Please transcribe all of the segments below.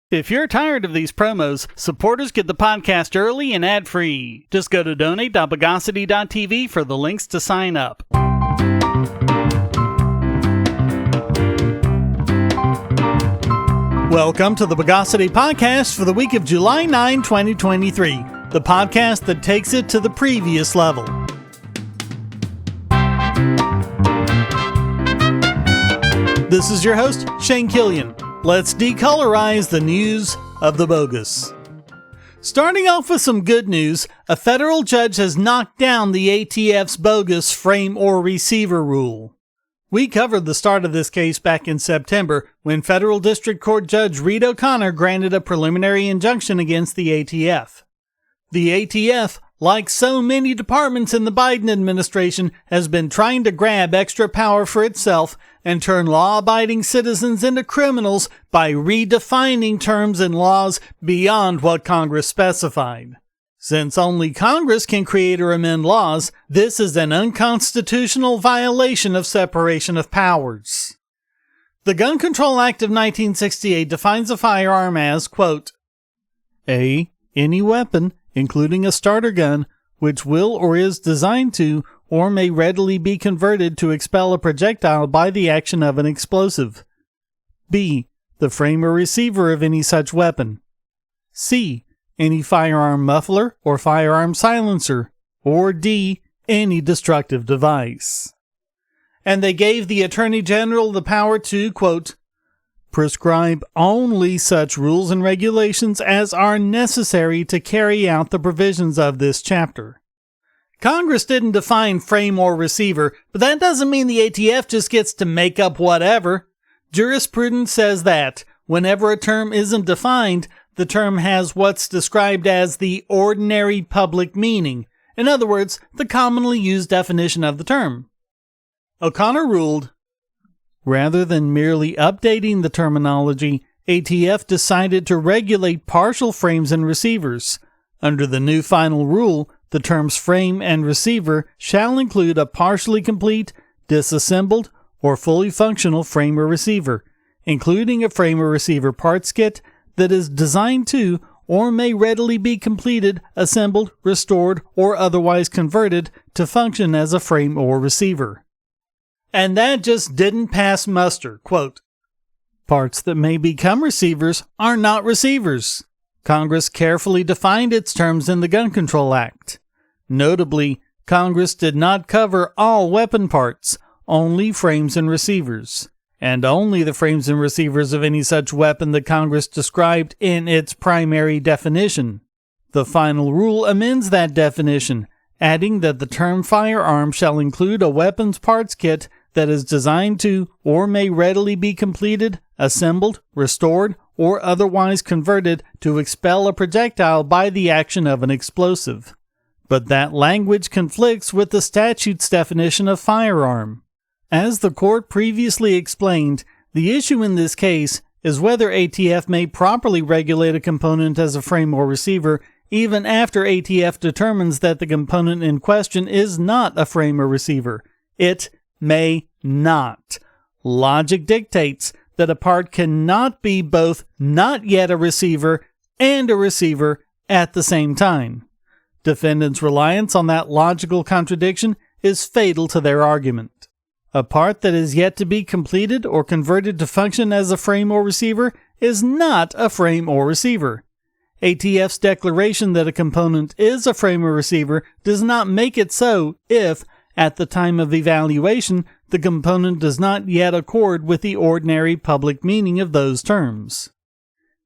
If you're tired of these promos, supporters get the podcast early and ad-free. Just go to donate.bogosity.tv for the links to sign up. Welcome to the Bogosity Podcast for the week of July 9, 2023, the podcast that takes it to the previous level. This is your host, Shane Killian. Let's decolorize the news of the bogus. Starting off with some good news, a federal judge has knocked down the ATF's bogus frame or receiver rule. We covered the start of this case back in September when Federal District Court Judge Reed O'Connor granted a preliminary injunction against the ATF. The ATF, like so many departments in the Biden administration, has been trying to grab extra power for itself and turn law-abiding citizens into criminals by redefining terms and laws beyond what Congress specified. Since only Congress can create or amend laws, this is an unconstitutional violation of separation of powers. The Gun Control Act of 1968 defines a firearm as, quote, A. Any weapon, including a starter gun, which will or is designed to or may readily be converted to expel a projectile by the action of an explosive. B. The frame or receiver of any such weapon. C. Any firearm muffler or firearm silencer. Or D. Any destructive device. And they gave the Attorney General the power to, quote, prescribe only such rules and regulations as are necessary to carry out the provisions of this chapter. Congress didn't define frame or receiver, but that doesn't mean the ATF just gets to make up whatever. Jurisprudence says that whenever a term isn't defined, the term has what's described as the ordinary public meaning. In other words, the commonly used definition of the term. O'Connor ruled, rather than merely updating the terminology, ATF decided to regulate partial frames and receivers. Under the new final rule, the terms frame and receiver shall include a partially complete, disassembled, or fully functional frame or receiver, including a frame or receiver parts kit that is designed to or may readily be completed, assembled, restored, or otherwise converted to function as a frame or receiver. And that just didn't pass muster. Quote, parts that may become receivers are not receivers. Congress carefully defined its terms in the Gun Control Act. Notably, Congress did not cover all weapon parts, only frames and receivers, and only the frames and receivers of any such weapon that Congress described in its primary definition. The final rule amends that definition, adding that the term firearm shall include a weapons parts kit that is designed to or may readily be completed, assembled, restored, or otherwise converted to expel a projectile by the action of an explosive. But that language conflicts with the statute's definition of firearm. As the court previously explained, the issue in this case is whether ATF may properly regulate a component as a frame or receiver even after ATF determines that the component in question is not a frame or receiver. It may not. Logic dictates that a part cannot be both not yet a receiver and a receiver at the same time. Defendants' reliance on that logical contradiction is fatal to their argument. A part that is yet to be completed or converted to function as a frame or receiver is not a frame or receiver. ATF's declaration that a component is a frame or receiver does not make it so if, at the time of evaluation, the component does not yet accord with the ordinary public meaning of those terms.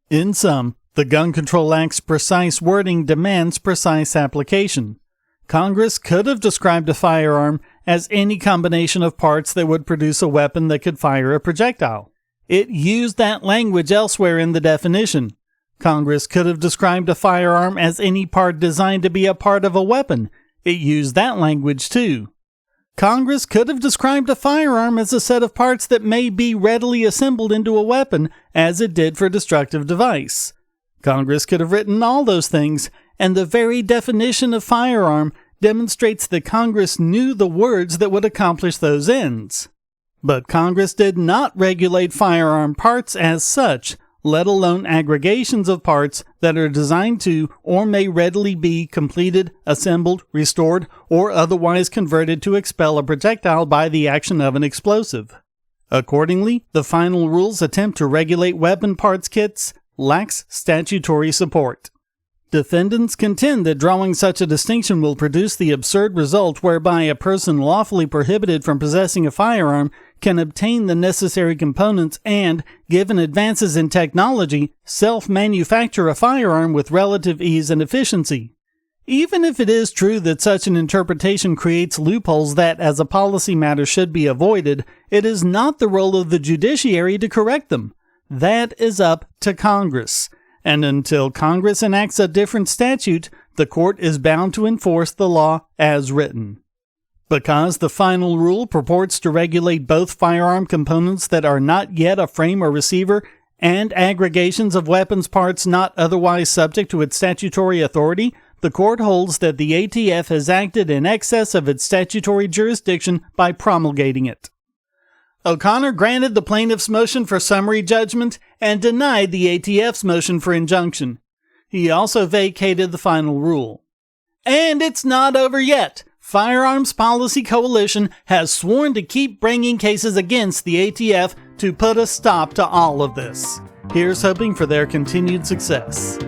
In sum, the Gun Control Act's precise wording demands precise application. Congress could have described a firearm as any combination of parts that would produce a weapon that could fire a projectile. It used that language elsewhere in the definition. Congress could have described a firearm as any part designed to be a part of a weapon. It used that language too. Congress could have described a firearm as a set of parts that may be readily assembled into a weapon, as it did for destructive device. Congress could have written all those things, and the very definition of firearm demonstrates that Congress knew the words that would accomplish those ends. But Congress did not regulate firearm parts as such, let alone aggregations of parts that are designed to or may readily be completed, assembled, restored, or otherwise converted to expel a projectile by the action of an explosive. Accordingly, the final rule's attempt to regulate weapon parts kits lacks statutory support. Defendants contend that drawing such a distinction will produce the absurd result whereby a person lawfully prohibited from possessing a firearm can obtain the necessary components and, given advances in technology, self-manufacture a firearm with relative ease and efficiency. Even if it is true that such an interpretation creates loopholes that, as a policy matter, should be avoided, it is not the role of the judiciary to correct them. That is up to Congress. And until Congress enacts a different statute, the court is bound to enforce the law as written. Because the final rule purports to regulate both firearm components that are not yet a frame or receiver and aggregations of weapons parts not otherwise subject to its statutory authority, the court holds that the ATF has acted in excess of its statutory jurisdiction by promulgating it. O'Connor granted the plaintiff's motion for summary judgment and denied the ATF's motion for injunction. He also vacated the final rule. And it's not over yet. Firearms Policy Coalition has sworn to keep bringing cases against the ATF to put a stop to all of this. Here's hoping for their continued success.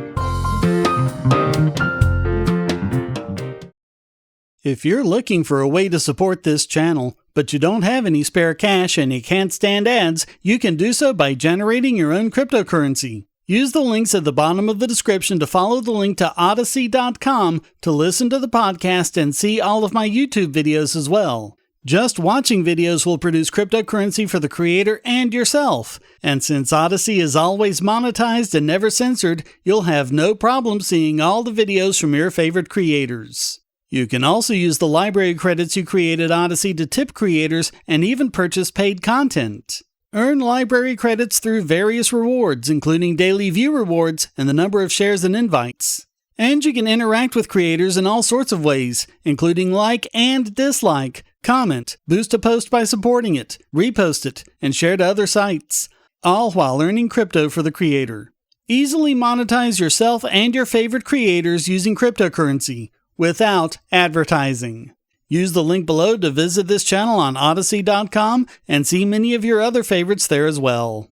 If you're looking for a way to support this channel, but you don't have any spare cash and you can't stand ads, you can do so by generating your own cryptocurrency. Use the links at the bottom of the description to follow the link to Odysee.com to listen to the podcast and see all of my YouTube videos as well. Just watching videos will produce cryptocurrency for the creator and yourself. And since Odysee is always monetized and never censored, you'll have no problem seeing all the videos from your favorite creators. You can also use the library credits you created Odysee to tip creators and even purchase paid content. Earn library credits through various rewards, including daily view rewards and the number of shares and invites. And you can interact with creators in all sorts of ways, including like and dislike, comment, boost a post by supporting it, repost it, and share to other sites, all while earning crypto for the creator. Easily monetize yourself and your favorite creators using cryptocurrency, without advertising. Use the link below to visit this channel on Odysee.com and see many of your other favorites there as well.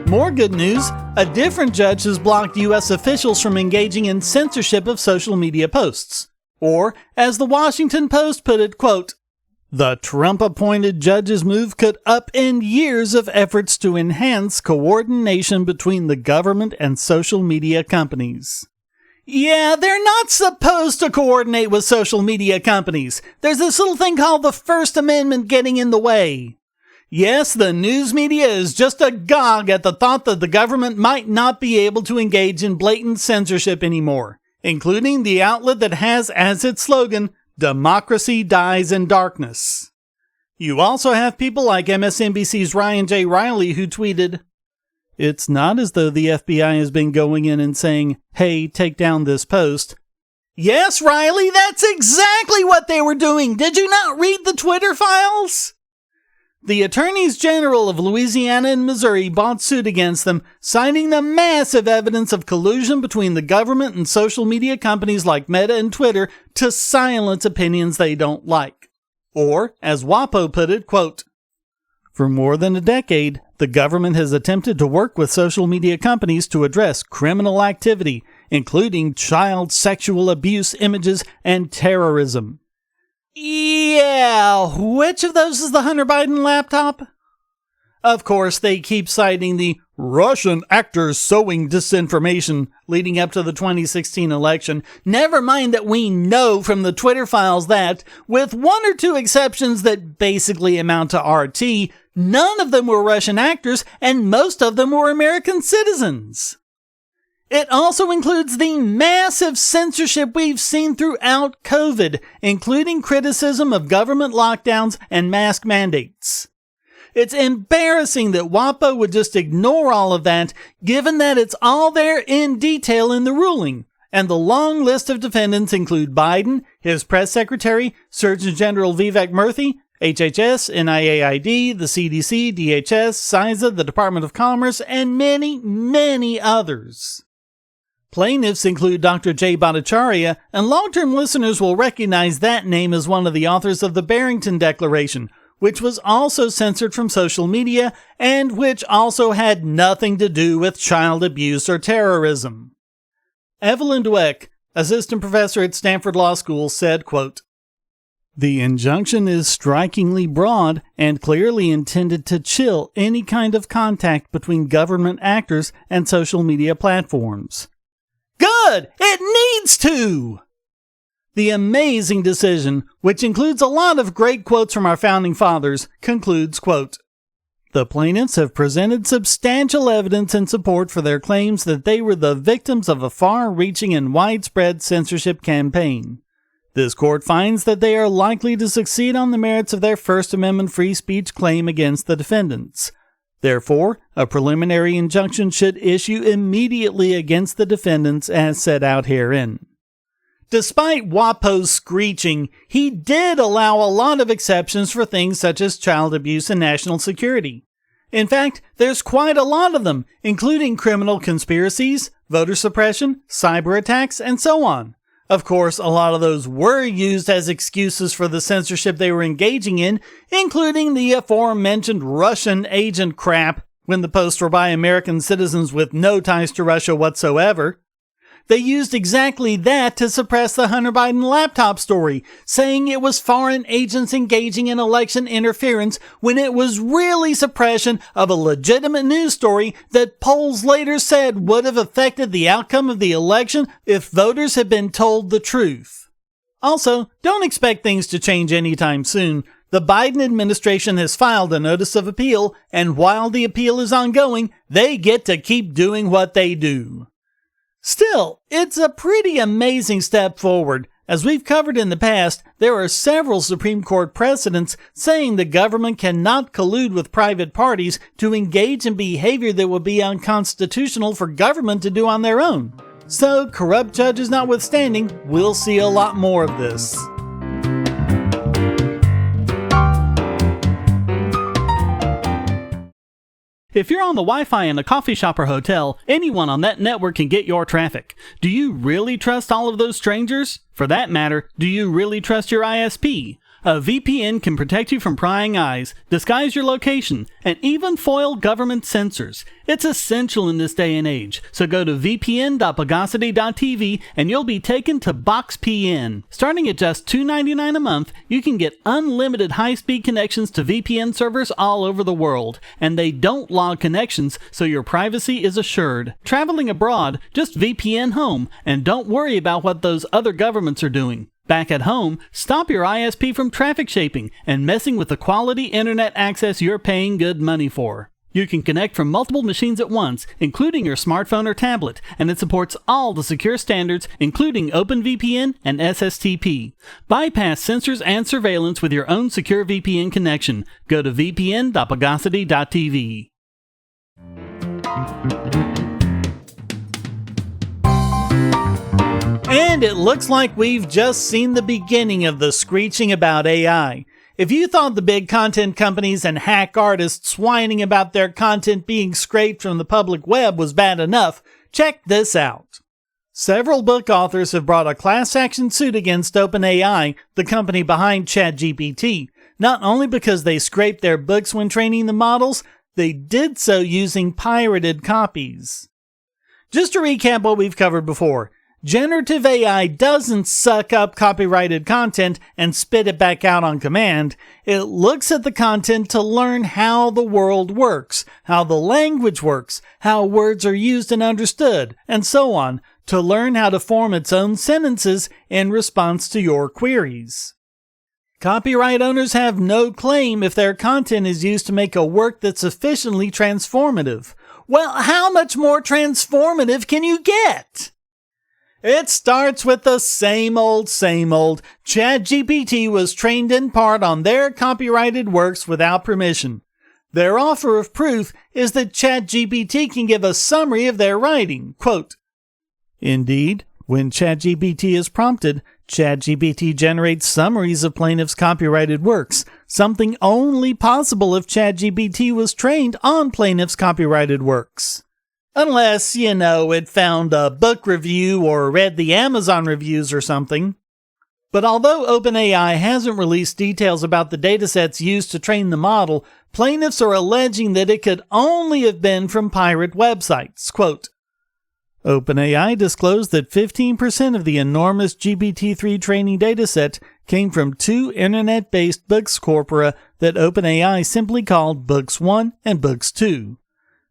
More good news, a different judge has blocked U.S. officials from engaging in censorship of social media posts. Or, as the Washington Post put it, quote, "The Trump-appointed judge's move could upend years of efforts to enhance coordination between the government and social media companies." Yeah, they're not supposed to coordinate with social media companies. There's this little thing called the First Amendment getting in the way. Yes, the news media is just agog at the thought that the government might not be able to engage in blatant censorship anymore, including the outlet that has as its slogan, "Democracy dies in darkness." You also have people like MSNBC's Ryan J. Riley who tweeted, "It's not as though the FBI has been going in and saying, 'Hey, take down this post.'" Yes, Riley, that's exactly what they were doing. Did you not read the Twitter files? The attorneys general of Louisiana and Missouri brought suit against them, citing the massive evidence of collusion between the government and social media companies like Meta and Twitter to silence opinions they don't like. Or, as WAPO put it, quote, "For more than a decade, the government has attempted to work with social media companies to address criminal activity, including child sexual abuse images and terrorism." Yeah, which of those is the Hunter Biden laptop? Of course, they keep citing the Russian actors sowing disinformation leading up to the 2016 election. Never mind that we know from the Twitter files that, with one or two exceptions that basically amount to RT, none of them were Russian actors and most of them were American citizens. It also includes the massive censorship we've seen throughout COVID, including criticism of government lockdowns and mask mandates. It's embarrassing that WAPO would just ignore all of that, given that it's all there in detail in the ruling. And the long list of defendants include Biden, his press secretary, Surgeon General Vivek Murthy, HHS, NIAID, the CDC, DHS, CISA, the Department of Commerce, and many, many others. Plaintiffs include Dr. Jay Bhattacharya, and long-term listeners will recognize that name as one of the authors of the Barrington Declaration, which was also censored from social media and which also had nothing to do with child abuse or terrorism. Evelyn Dweck, assistant professor at Stanford Law School, said, quote, "The injunction is strikingly broad and clearly intended to chill any kind of contact between government actors and social media platforms." Good! It needs to! The amazing decision, which includes a lot of great quotes from our founding fathers, concludes, quote, "The plaintiffs have presented substantial evidence in support for their claims that they were the victims of a far-reaching and widespread censorship campaign. This court finds that they are likely to succeed on the merits of their First Amendment free speech claim against the defendants. Therefore, a preliminary injunction should issue immediately against the defendants as set out herein." Despite WAPO's screeching, he did allow a lot of exceptions for things such as child abuse and national security. In fact, there's quite a lot of them, including criminal conspiracies, voter suppression, cyber attacks, and so on. Of course, a lot of those were used as excuses for the censorship they were engaging in, including the aforementioned Russian agent crap when the posts were by American citizens with no ties to Russia whatsoever. They used exactly that to suppress the Hunter Biden laptop story, saying it was foreign agents engaging in election interference when it was really suppression of a legitimate news story that polls later said would have affected the outcome of the election if voters had been told the truth. Also, don't expect things to change anytime soon. The Biden administration has filed a notice of appeal, and while the appeal is ongoing, they get to keep doing what they do. Still, it's a pretty amazing step forward. As we've covered in the past, there are several Supreme Court precedents saying the government cannot collude with private parties to engage in behavior that would be unconstitutional for government to do on their own. So, corrupt judges notwithstanding, we'll see a lot more of this. If you're on the Wi-Fi in a coffee shop or hotel, anyone on that network can get your traffic. Do you really trust all of those strangers? For that matter, do you really trust your ISP? A VPN can protect you from prying eyes, disguise your location, and even foil government censors. It's essential in this day and age, so go to vpn.bogosity.tv and you'll be taken to BoxPN. Starting at just $2.99 a month, you can get unlimited high-speed connections to VPN servers all over the world, and they don't log connections, so your privacy is assured. Traveling abroad, just VPN home, and don't worry about what those other governments are doing. Back at home, stop your ISP from traffic shaping and messing with the quality internet access you're paying good money for. You can connect from multiple machines at once, including your smartphone or tablet, and it supports all the secure standards, including OpenVPN and SSTP. Bypass censors and surveillance with your own secure VPN connection. Go to vpn.bogosity.tv. And it looks like we've just seen the beginning of the screeching about AI. If you thought the big content companies and hack artists whining about their content being scraped from the public web was bad enough, check this out. Several book authors have brought a class action suit against OpenAI, the company behind ChatGPT, not only because they scraped their books when training the models, they did so using pirated copies. Just to recap what we've covered before, generative AI doesn't suck up copyrighted content and spit it back out on command. It looks at the content to learn how the world works, how the language works, how words are used and understood, and so on, to learn how to form its own sentences in response to your queries. Copyright owners have no claim if their content is used to make a work that's sufficiently transformative. Well, how much more transformative can you get? It starts with the same old. ChatGPT was trained in part on their copyrighted works without permission. Their offer of proof is that ChatGPT can give a summary of their writing. Quote, "Indeed, when ChatGPT is prompted, ChatGPT generates summaries of plaintiffs' copyrighted works, something only possible if ChatGPT was trained on plaintiffs' copyrighted works. Unless, it found a book review or read the Amazon reviews or something. But although OpenAI hasn't released details about the datasets used to train the model, plaintiffs are alleging that it could only have been from pirate websites. Quote, OpenAI disclosed that 15% of the enormous GPT-3 training dataset came from two internet-based books corpora that OpenAI simply called Books 1 and Books 2.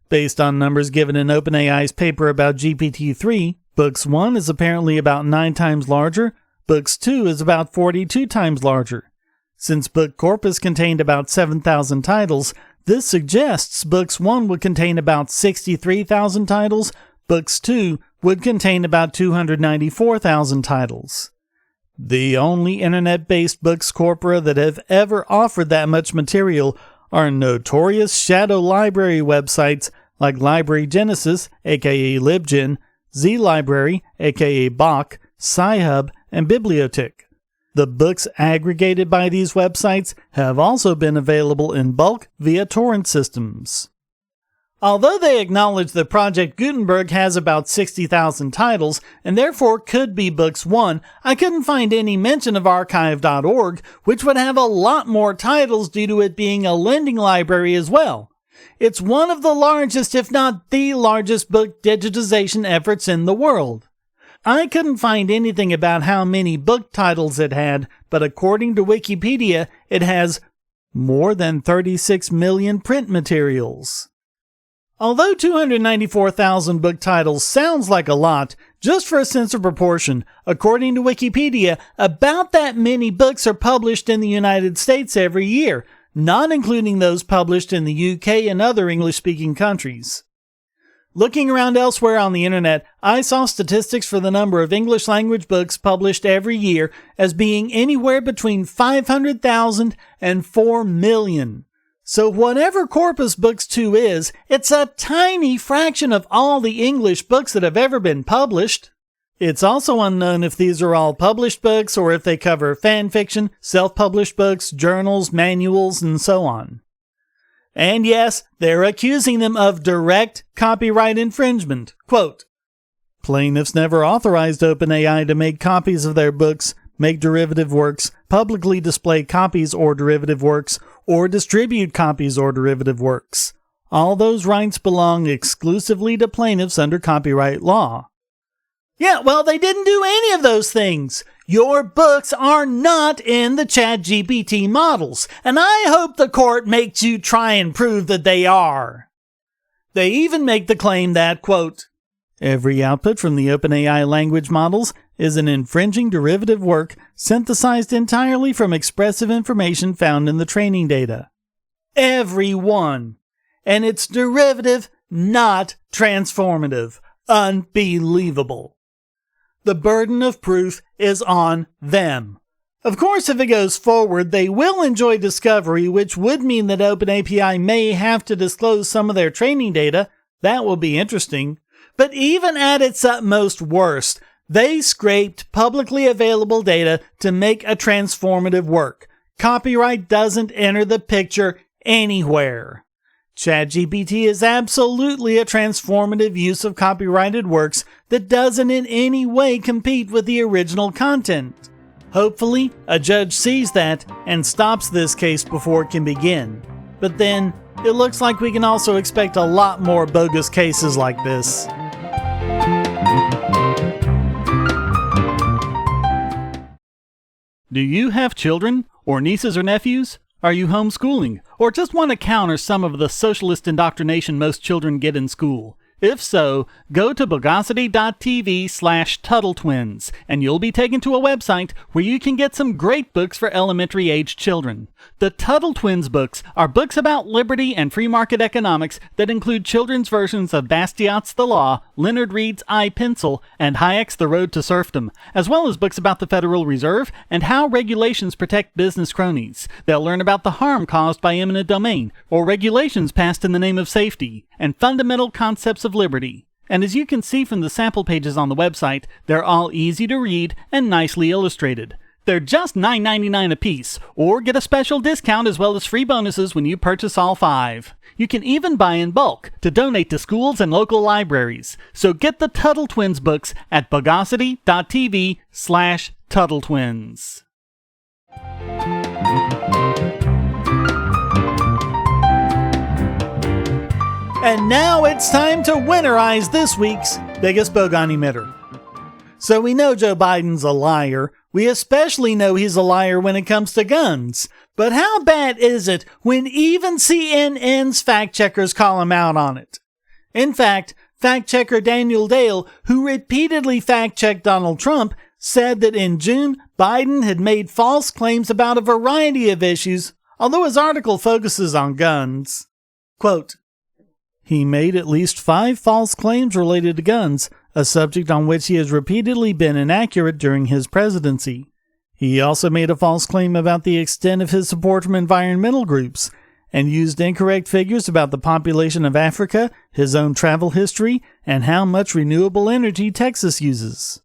Based on numbers given in OpenAI's paper about GPT-3, Books 1 is apparently about 9 times larger, Books 2 is about 42 times larger. Since Book Corpus contained about 7,000 titles, this suggests Books 1 would contain about 63,000 titles, Books 2 would contain about 294,000 titles. The only internet-based books corpora that have ever offered that much material are notorious shadow library websites like Library Genesis, aka LibGen, ZLibrary, aka Bach, Sci-Hub, and Bibliothek. The books aggregated by these websites have also been available in bulk via torrent systems. Although they acknowledge that Project Gutenberg has about 60,000 titles, and therefore could be Books 1, I couldn't find any mention of Archive.org, which would have a lot more titles due to it being a lending library as well. It's one of the largest, if not the largest, book digitization efforts in the world. I couldn't find anything about how many book titles it had, but according to Wikipedia, it has more than 36 million print materials. Although 294,000 book titles sounds like a lot, just for a sense of proportion, according to Wikipedia, about that many books are published in the United States every year, not including those published in the UK and other English-speaking countries. Looking around elsewhere on the internet, I saw statistics for the number of English-language books published every year as being anywhere between 500,000 and 4 million. So whatever Corpus Books 2 is, it's a tiny fraction of all the English books that have ever been published. It's also unknown if these are all published books or if they cover fan fiction, self-published books, journals, manuals, and so on. And yes, they're accusing them of direct copyright infringement. Quote, plaintiffs never authorized OpenAI to make copies of their books, make derivative works, publicly display copies or derivative works, or distribute copies or derivative works. All those rights belong exclusively to plaintiffs under copyright law. Yeah, well, they didn't do any of those things. Your books are not in the ChatGPT models, and I hope the court makes you try and prove that they are. They even make the claim that, quote, every output from the OpenAI language models is an infringing derivative work synthesized entirely from expressive information found in the training data. Every one. And it's derivative, not transformative. Unbelievable. The burden of proof is on them. Of course, if it goes forward, they will enjoy discovery, which would mean that OpenAI may have to disclose some of their training data. That will be interesting. But even at its utmost worst, they scraped publicly available data to make a transformative work. Copyright doesn't enter the picture anywhere. ChatGPT is absolutely a transformative use of copyrighted works that doesn't in any way compete with the original content. Hopefully, a judge sees that and stops this case before it can begin. But then, it looks like we can also expect a lot more bogus cases like this. Do you have children, or nieces or nephews? Are you homeschooling, or just want to counter some of the socialist indoctrination most children get in school? If so, go to bogosity.tv/TuttleTwins, and you'll be taken to a website where you can get some great books for elementary-age children. The Tuttle Twins books are books about liberty and free market economics that include children's versions of Bastiat's The Law, Leonard Read's I, Pencil, and Hayek's The Road to Serfdom, as well as books about the Federal Reserve and how regulations protect business cronies. They'll learn about the harm caused by eminent domain, or regulations passed in the name of safety, and fundamental concepts of liberty. and as you can see from the sample pages on the website, they're all easy to read and nicely illustrated. They're just $9.99 a piece, or get a special discount as well as free bonuses when you purchase all 5. You can even buy in bulk to donate to schools and local libraries. So get the Tuttle Twins books at bogosity.tv/Tuttle Twins. And now it's time to winterize this week's biggest bogon emitter. So we know Joe Biden's a liar. We especially know he's a liar when it comes to guns. But how bad is it when even CNN's fact checkers call him out on it? In fact, fact checker Daniel Dale, who repeatedly fact checked Donald Trump, said that in June, Biden had made false claims about a variety of issues, although his article focuses on guns. Quote, "He made at least 5 false claims related to guns, a subject on which he has repeatedly been inaccurate during his presidency. He also made a false claim about the extent of his support from environmental groups, and used incorrect figures about the population of Africa, his own travel history, and how much renewable energy Texas uses."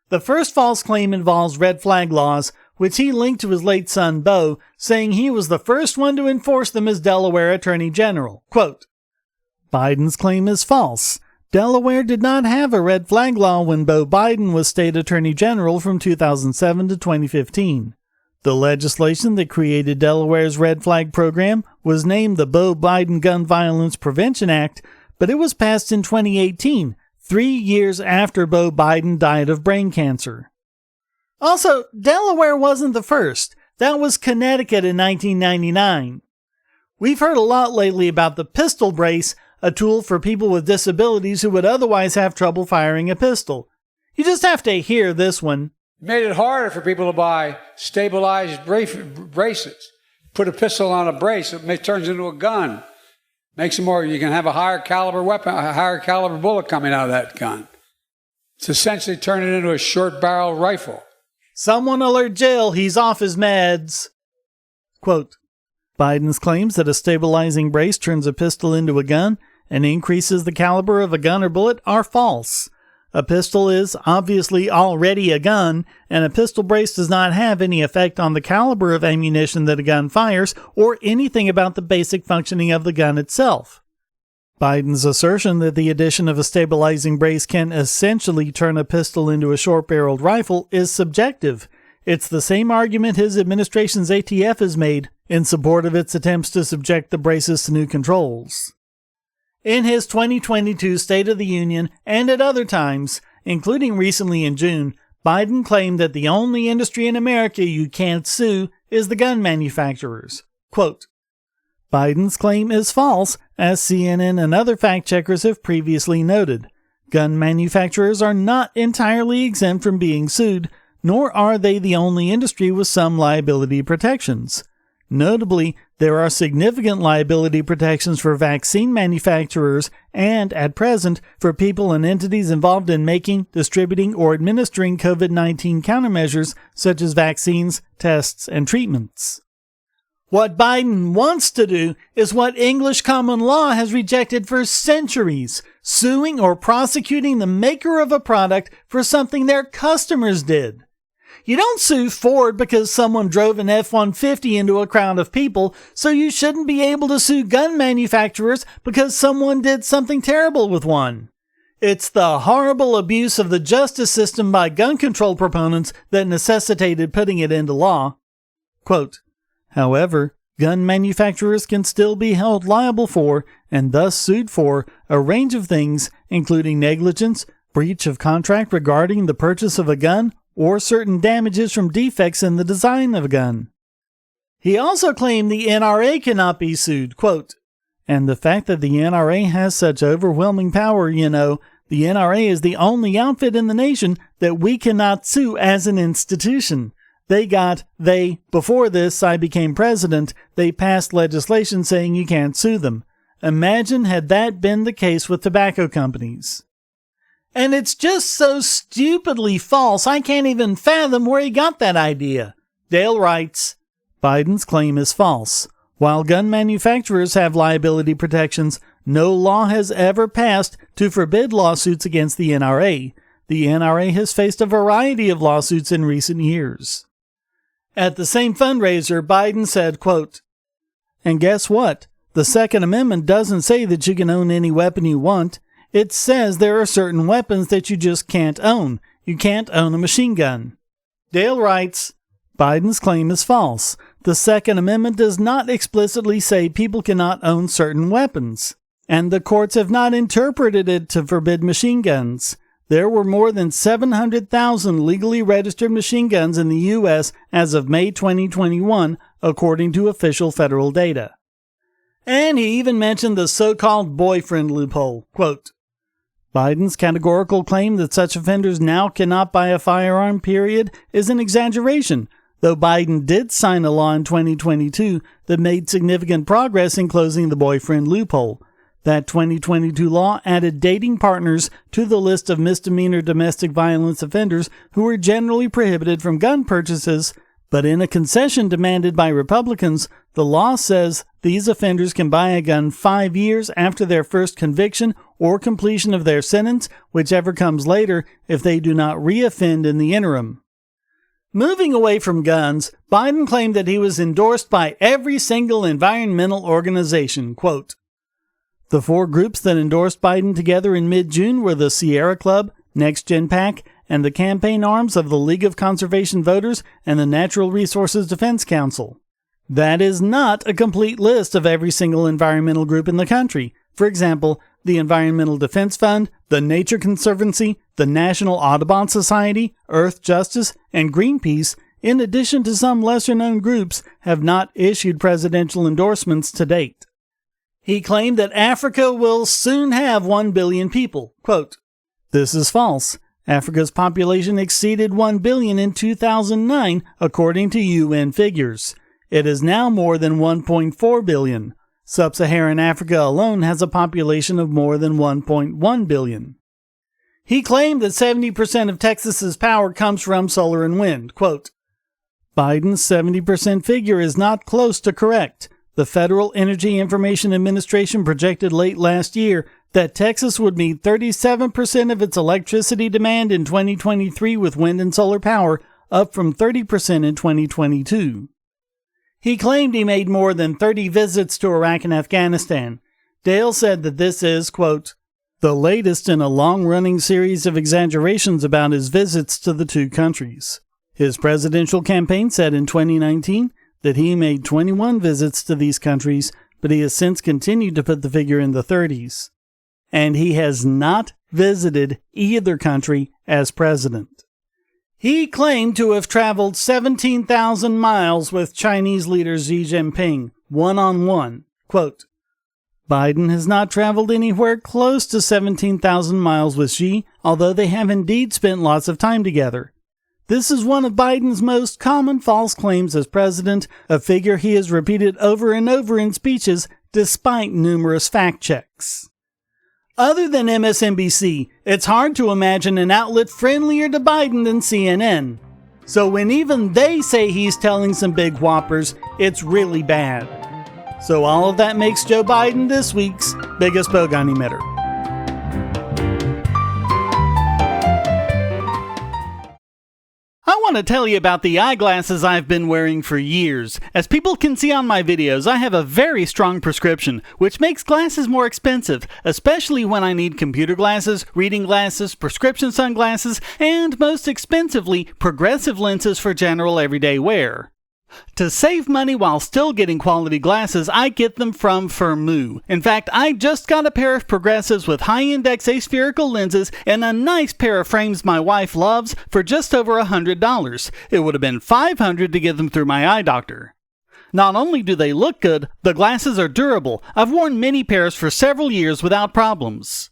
The first false claim involves red flag laws, which he linked to his late son Beau, saying he was the first one to enforce them as Delaware Attorney General. Quote, "Biden's claim is false. Delaware did not have a red flag law when Beau Biden was state attorney general from 2007 to 2015. The legislation that created Delaware's red flag program was named the Beau Biden Gun Violence Prevention Act, but it was passed in 2018, 3 years after Beau Biden died of brain cancer. Also, Delaware wasn't the first. That was Connecticut in 1999. We've heard a lot lately about the pistol brace, a tool for people with disabilities who would otherwise have trouble firing a pistol. You just have to hear this one. Made it harder for people to buy stabilized braces. Put a pistol on a brace, it turns into a gun. Makes it more, you can have a higher caliber weapon, a higher caliber bullet coming out of that gun. It's essentially turning it into a short barrel rifle. Someone alert Jill, he's off his meds. Quote, "Biden's claims that a stabilizing brace turns a pistol into a gun and increases the caliber of a gun or bullet are false. A pistol is obviously already a gun, and a pistol brace does not have any effect on the caliber of ammunition that a gun fires or anything about the basic functioning of the gun itself. Biden's assertion that the addition of a stabilizing brace can essentially turn a pistol into a short-barreled rifle is subjective. It's the same argument his administration's ATF has made in support of its attempts to subject the braces to new controls." In his 2022 State of the Union and at other times, including recently in June, Biden claimed that the only industry in America you can't sue is the gun manufacturers. Quote, "Biden's claim is false, as CNN and other fact-checkers have previously noted. Gun manufacturers are not entirely exempt from being sued, nor are they the only industry with some liability protections. Notably, there are significant liability protections for vaccine manufacturers and, at present, for people and entities involved in making, distributing, or administering COVID-19 countermeasures such as vaccines, tests, and treatments. What Biden wants to do is what English common law has rejected for centuries, suing or prosecuting the maker of a product for something their customers did. You don't sue Ford because someone drove an F-150 into a crowd of people, so you shouldn't be able to sue gun manufacturers because someone did something terrible with one. It's the horrible abuse of the justice system by gun control proponents that necessitated putting it into law. Quote, "However, gun manufacturers can still be held liable for, and thus sued for, a range of things, including negligence, breach of contract regarding the purchase of a gun, or certain damages from defects in the design of a gun." He also claimed the NRA cannot be sued, quote, "And the fact that the NRA has such overwhelming power, the NRA is the only outfit in the nation that we cannot sue as an institution. Before this I became president, they passed legislation saying you can't sue them. Imagine had that been the case with tobacco companies." And it's just so stupidly false, I can't even fathom where he got that idea. Dale writes, "Biden's claim is false. While gun manufacturers have liability protections, no law has ever passed to forbid lawsuits against the NRA. The NRA has faced a variety of lawsuits in recent years. At the same fundraiser, Biden said, quote, "And guess what? The Second Amendment doesn't say that you can own any weapon you want. It says there are certain weapons that you just can't own. You can't own a machine gun." Dale writes, Biden's claim is false. The Second Amendment does not explicitly say people cannot own certain weapons, and the courts have not interpreted it to forbid machine guns. There were more than 700,000 legally registered machine guns in the U.S. as of May 2021, according to official federal data. And he even mentioned the so-called boyfriend loophole. Quote, Biden's categorical claim that such offenders now cannot buy a firearm, period, is an exaggeration, though Biden did sign a law in 2022 that made significant progress in closing the boyfriend loophole. That 2022 law added dating partners to the list of misdemeanor domestic violence offenders who were generally prohibited from gun purchases, but in a concession demanded by Republicans, the law says these offenders can buy a gun 5 years after their first conviction or completion of their sentence, whichever comes later, if they do not reoffend in the interim. Moving away from guns, Biden claimed that he was endorsed by every single environmental organization. Quote, "The 4 groups that endorsed Biden together in mid-June were the Sierra Club, Next Gen PAC, and the campaign arms of the League of Conservation Voters and the Natural Resources Defense Council." That is not a complete list of every single environmental group in the country. For example, the Environmental Defense Fund, the Nature Conservancy, the National Audubon Society, Earth Justice, and Greenpeace, in addition to some lesser-known groups, have not issued presidential endorsements to date. He claimed that Africa will soon have 1 billion people. Quote, "This is false. Africa's population exceeded 1 billion in 2009, according to UN figures. It is now more than 1.4 billion. Sub-Saharan Africa alone has a population of more than 1.1 billion. He claimed that 70% of Texas's power comes from solar and wind. Quote, "Biden's 70% figure is not close to correct. The Federal Energy Information Administration projected late last year that Texas would meet 37% of its electricity demand in 2023 with wind and solar power, up from 30% in 2022. He claimed he made more than 30 visits to Iraq and Afghanistan. Dale said that this is, quote, "the latest in a long-running series of exaggerations about his visits to the 2 countries. His presidential campaign said in 2019 that he made 21 visits to these countries, but he has since continued to put the figure in the 30s. And he has not visited either country as president. He claimed to have traveled 17,000 miles with Chinese leader Xi Jinping, one-on-one. Quote, "Biden has not traveled anywhere close to 17,000 miles with Xi, although they have indeed spent lots of time together. This is one of Biden's most common false claims as president, a figure he has repeated over and over in speeches, despite numerous fact checks." Other than MSNBC, it's hard to imagine an outlet friendlier to Biden than CNN. So when even they say he's telling some big whoppers, it's really bad. So all of that makes Joe Biden this week's biggest bogon emitter. I want to tell you about the eyeglasses I've been wearing for years. As people can see on my videos, I have a very strong prescription, which makes glasses more expensive, especially when I need computer glasses, reading glasses, prescription sunglasses, and most expensively, progressive lenses for general everyday wear. To save money while still getting quality glasses, I get them from Firmoo. In fact, I just got a pair of progressives with high-index aspherical lenses and a nice pair of frames my wife loves for just over $100. It would have been $500 to get them through my eye doctor. Not only do they look good, the glasses are durable. I've worn many pairs for several years without problems.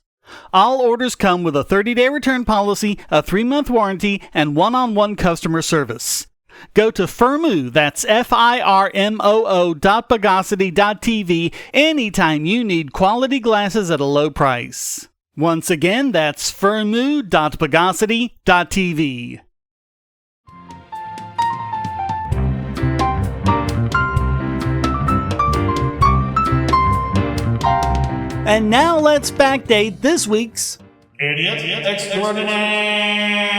All orders come with a 30-day return policy, a 3-month warranty, and one-on-one customer service. Go to Firmoo, that's FIRMOO.Bogosity.tv anytime you need quality glasses at a low price. Once again, that's Firmoo.Bogosity.tv. And now let's backdate this week's Idiot Extraordinaire.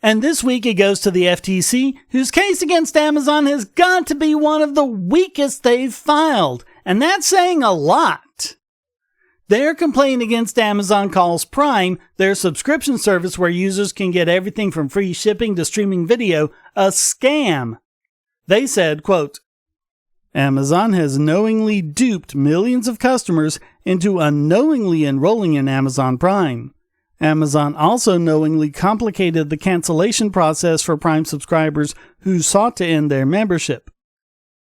And this week it goes to the FTC, whose case against Amazon has got to be one of the weakest they've filed. And that's saying a lot. Their complaint against Amazon calls Prime, their subscription service where users can get everything from free shipping to streaming video, a scam. They said, quote, Amazon has knowingly duped millions of customers into unknowingly enrolling in Amazon Prime. Amazon also knowingly complicated the cancellation process for Prime subscribers who sought to end their membership.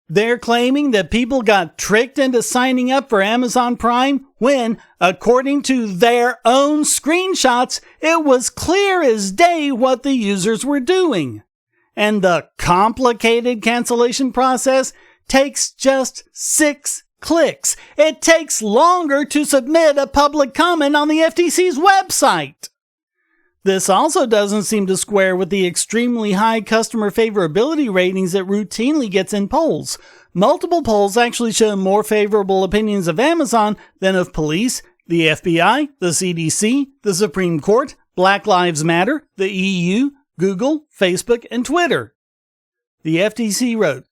They're claiming that people got tricked into signing up for Amazon Prime when, according to their own screenshots, it was clear as day what the users were doing. And the complicated cancellation process takes just 6 clicks. It takes longer to submit a public comment on the FTC's website. This also doesn't seem to square with the extremely high customer favorability ratings it routinely gets in polls. Multiple polls actually show more favorable opinions of Amazon than of police, the FBI, the CDC, the Supreme Court, Black Lives Matter, the EU, Google, Facebook, and Twitter. The FTC wrote,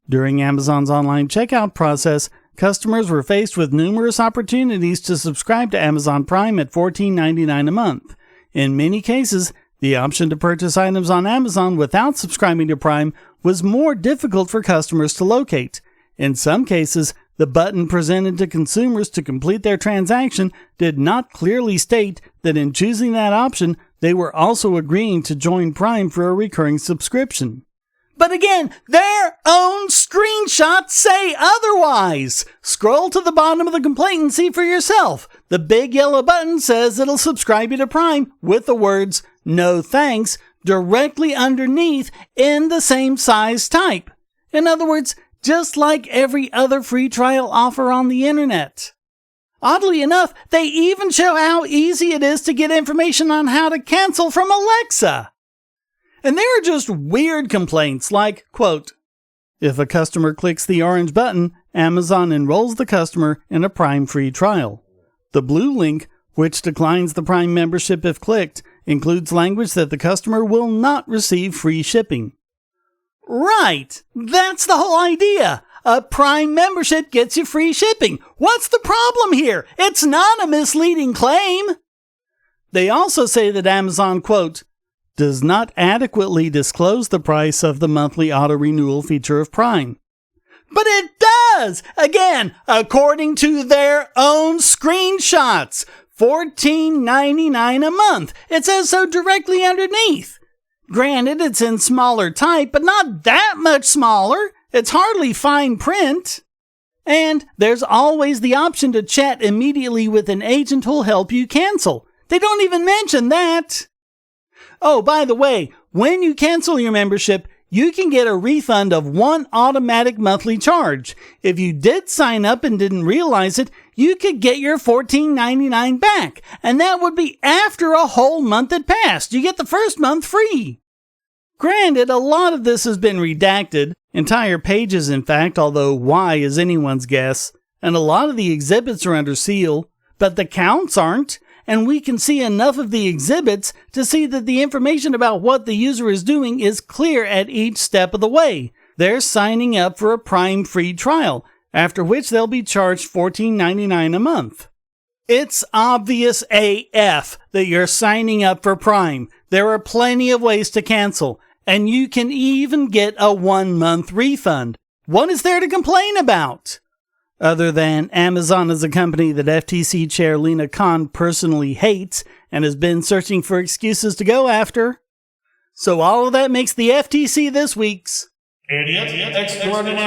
during Amazon's online checkout process, customers were faced with numerous opportunities to subscribe to Amazon Prime at $14.99 a month. In many cases, the option to purchase items on Amazon without subscribing to Prime was more difficult for customers to locate. In some cases, the button presented to consumers to complete their transaction did not clearly state that in choosing that option, they were also agreeing to join Prime for a recurring subscription. But again, their own screenshots say otherwise. Scroll to the bottom of the complaint and see for yourself. The big yellow button says it'll subscribe you to Prime with the words, "No thanks," directly underneath in the same size type. In other words, just like every other free trial offer on the internet. Oddly enough, they even show how easy it is to get information on how to cancel from Alexa. And there are just weird complaints like, quote, if a customer clicks the orange button, Amazon enrolls the customer in a Prime free trial. The blue link, which declines the Prime membership if clicked, includes language that the customer will not receive free shipping. Right! That's the whole idea! A Prime membership gets you free shipping. What's the problem here? It's not a misleading claim. They also say that Amazon, quote, does not adequately disclose the price of the monthly auto-renewal feature of Prime. But it does! Again, according to their own screenshots. $14.99 a month. It says so directly underneath. Granted, it's in smaller type, but not that much smaller. It's hardly fine print. And there's always the option to chat immediately with an agent who'll help you cancel. They don't even mention that. Oh, by the way, when you cancel your membership, you can get a refund of one automatic monthly charge. If you did sign up and didn't realize it, you could get your $14.99 back, and that would be after a whole month had passed. You get the first month free. Granted, a lot of this has been redacted, entire pages in fact, although why is anyone's guess, and a lot of the exhibits are under seal, but the counts aren't. And we can see enough of the exhibits to see that the information about what the user is doing is clear at each step of the way. They're signing up for a Prime free trial, after which they'll be charged $14.99 a month. It's obvious AF that you're signing up for Prime. There are plenty of ways to cancel, and you can even get a 1-month refund. What is there to complain about? Other than Amazon is a company that FTC Chair Lina Khan personally hates and has been searching for excuses to go after. So all of that makes the FTC this week's Idiot Extraordinaire.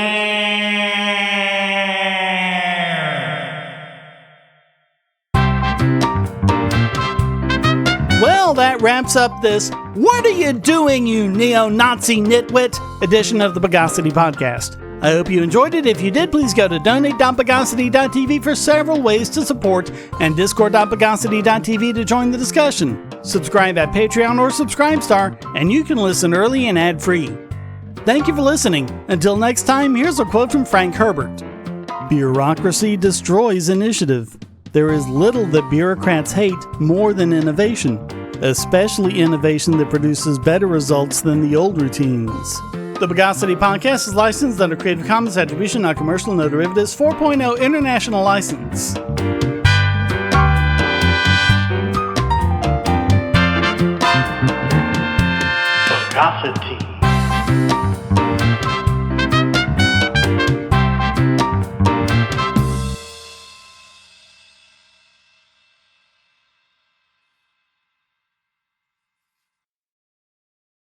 Well, that wraps up this "What are you doing, you neo-Nazi nitwit?" edition of the Bogosity Podcast. I hope you enjoyed it. If you did, please go to donate.bogosity.tv for several ways to support and discord.bogosity.tv to join the discussion. Subscribe at Patreon or Subscribestar, and you can listen early and ad-free. Thank you for listening. Until next time, here's a quote from Frank Herbert. Bureaucracy destroys initiative. There is little that bureaucrats hate more than innovation, especially innovation that produces better results than the old routines. The Bogosity Podcast is licensed under Creative Commons Attribution, Non-Commercial, No Derivatives 4.0 International License. Bogosity.